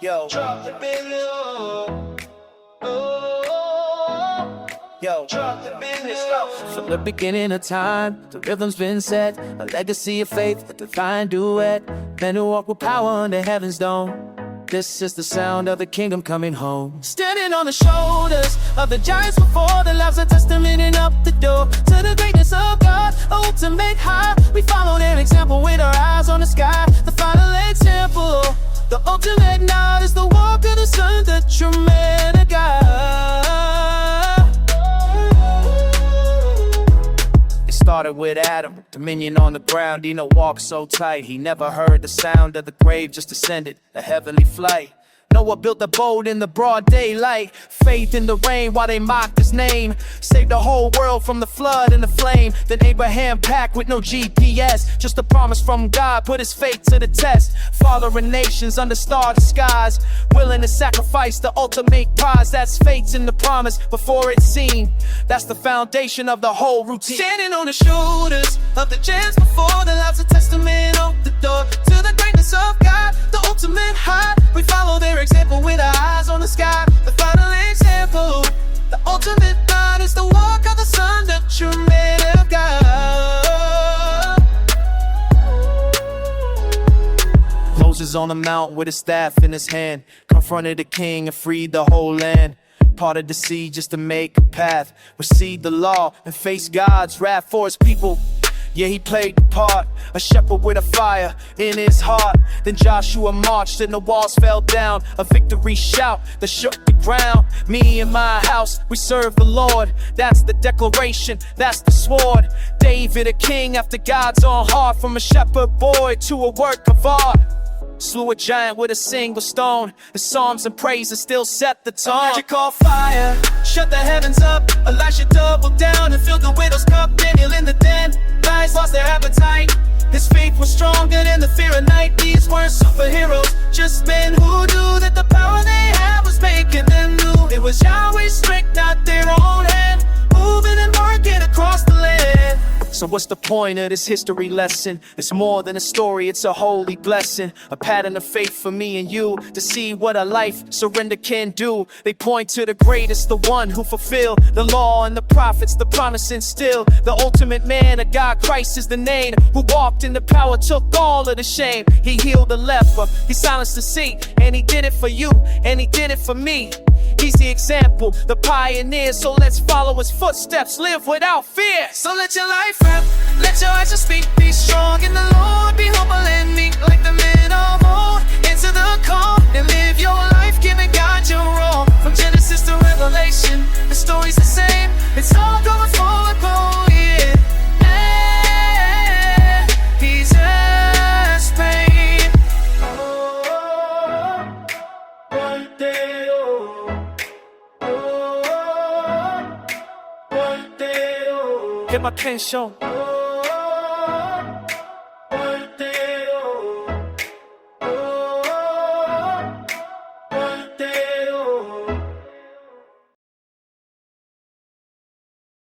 Yo, Drop the beat. yo, Drop the beat. from the beginning of time, the rhythm's been set. A legacy of faith, a divine duet. Men who walk with power under heaven's dome. This is the sound of the kingdom coming home. Standing on the shoulders of the giants before, the lives of testament and up the door to the greatness of God, ultimate high. We follow their example with our eyes on the sky. The final example, the ultimate nod is the walk of the Son, the true man of God. It started with Adam, dominion on the ground. Enoch walked so tight, he never heard the sound of the grave, just ascended a heavenly flight. Noah built a boat in the broad daylight, faith in the rain while they mocked his name. Saved the whole world from the flood and the flame. Then Abraham packed with no GPS, just a promise from God, put his faith to the test. Fathering nations under star skies, willing to sacrifice the ultimate prize. That's faith in the promise before it's seen. That's the foundation of the whole routine. Standing on the shoulders of the giants before, the lives of testament open the door to the greatness of God, the ultimate high. We follow their example with our eyes on the sky. The final example, the ultimate God is the walk of the Son, the true man of God. Moses on the mount with his staff in his hand, confronted the king and freed the whole land. Parted the sea just to make a path, received the law and faced God's wrath for his people. Yeah, he played the part, a shepherd with a fire in his heart. Then Joshua marched and the walls fell down, a victory shout that shook the ground. Me and my house, we serve the Lord. That's the declaration, that's the sword. David, a king after God's own heart, from a shepherd boy to a work of art. Slew a giant with a single stone. The psalms and praises still set the tone. Magic called fire, shut the heavens up. Elisha doubled down and filled the widow's cup. Daniel in the den, lions lost their appetite. His faith was stronger than the fear of night. These weren't superheroes, just men who knew that the power they had was making them new. It was Yahweh's strength, not their own hand, moving and working across the land. So what's the point of this history lesson? It's more than a story, it's a holy blessing. A pattern of faith for me and you, to see what a life surrender can do. They point to the greatest, the one who fulfilled the law and the prophets, the promise instilled. The ultimate man of God, Christ is the name, who walked in the power, took all of the shame. He healed the leper, he silenced the sea, and he did it for you, and he did it for me. He's the example, the pioneer, so let's follow his footsteps, live without fear. So let your life rap, let your actions speak, be strong in the Lord, be humble and meek like the men of old. Answer the call and live your life, giving God your all. From Genesis to Revelation, the story's the same, it's all going forward, yeah. And he's just paid. One day, Get my pen shown.